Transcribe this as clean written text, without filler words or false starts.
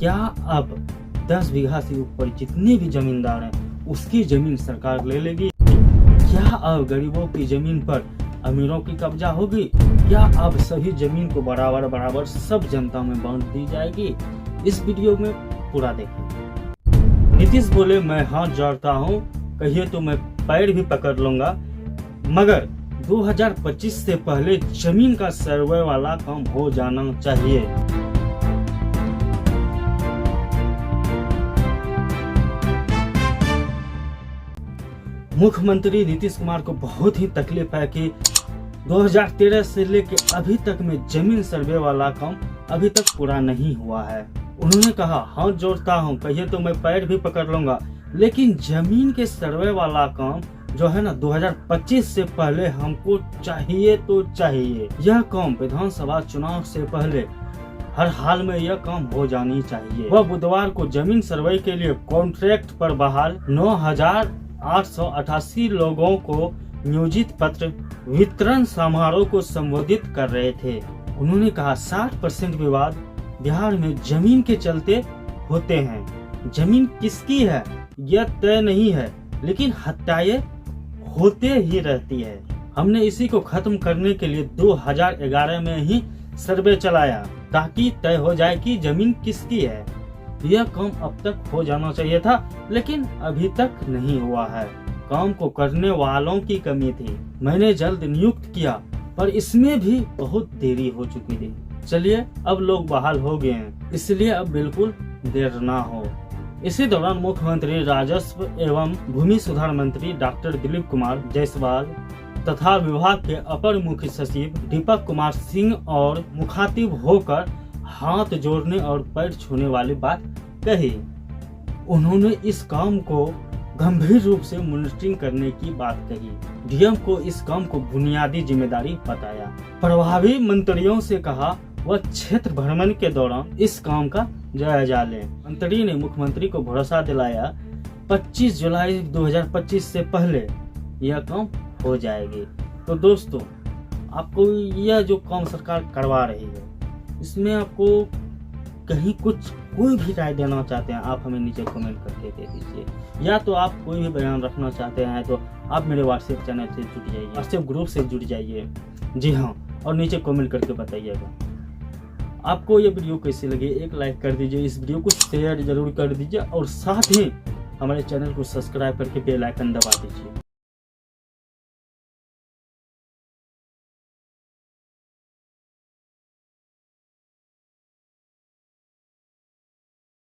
क्या अब 10 बीघा से ऊपर जितने भी जमींदार हैं उसकी जमीन सरकार ले लेगी? क्या अब गरीबों की जमीन पर अमीरों की कब्जा होगी? क्या अब सभी जमीन को बराबर बराबर सब जनता में बांट दी जाएगी? इस वीडियो में पूरा देखें। नीतीश बोले, मैं हाथ जोड़ता हूँ, कहिए तो मैं पैर भी पकड़ लूंगा, मगर 2025 से पहले जमीन का सर्वे वाला काम हो जाना चाहिए। मुख्यमंत्री नीतीश कुमार को बहुत ही तकलीफ है कि 2013 से लेकर अभी तक में जमीन सर्वे वाला काम अभी तक पूरा नहीं हुआ है। उन्होंने कहा, हाथ जोड़ता हूं, कहिए तो मैं पैर भी पकड़ लूंगा, लेकिन जमीन के सर्वे वाला काम जो है ना 2025 से पहले हमको चाहिए तो चाहिए। यह काम विधानसभा चुनाव से पहले हर हाल में यह काम हो जानी चाहिए। वह बुधवार को जमीन सर्वे के लिए कॉन्ट्रैक्ट पर बहाल 9,888 लोगों को नियोजित पत्र वितरण समारोह को संबोधित कर रहे थे। उन्होंने कहा, 60% विवाद बिहार में जमीन के चलते होते हैं। जमीन किसकी है यह तय नहीं है, लेकिन हत्याएं होते ही रहती है। हमने इसी को खत्म करने के लिए 2011 में ही सर्वे चलाया ताकि तय हो जाए कि जमीन किसकी है। यह काम अब तक हो जाना चाहिए था, लेकिन अभी तक नहीं हुआ है। काम को करने वालों की कमी थी। मैंने जल्द नियुक्त किया, पर इसमें भी बहुत देरी हो चुकी थी। चलिए, अब लोग बहाल हो गए हैं, इसलिए अब बिल्कुल देर ना हो। इसी दौरान मुख्यमंत्री, राजस्व एवं भूमि सुधार मंत्री डॉक्टर दिलीप कुमार जायसवाल तथा विभाग के अपर मुख्य सचिव दीपक कुमार सिंह और मुखातिब होकर हाथ जोड़ने और पैर छूने वाली बात कही। उन्होंने इस काम को गंभीर रूप से मॉनिटरिंग करने की बात कही। डीएम को इस काम को बुनियादी जिम्मेदारी बताया। प्रभावी मंत्रियों से कहा वह क्षेत्र भ्रमण के दौरान इस काम का जायजा लें। मंत्री ने मुख्यमंत्री को भरोसा दिलाया 25 जुलाई 2025 से पहले यह काम हो जाएगी। तो दोस्तों, आपको यह जो काम सरकार करवा रही है, इसमें आपको कहीं कोई भी राय देना चाहते हैं, आप हमें नीचे कमेंट करके दे दीजिए। या तो आप कोई भी बयान रखना चाहते हैं तो आप मेरे व्हाट्सएप चैनल से जुड़ जाइए, व्हाट्सएप ग्रुप से जुड़ जाइए। जी हाँ, और नीचे कमेंट करके बताइएगा आपको ये वीडियो कैसी लगी। एक लाइक कर दीजिए, इस वीडियो को शेयर जरूर कर दीजिए और साथ ही हमारे चैनल को सब्सक्राइब करके बेल आइकन दबा दीजिए।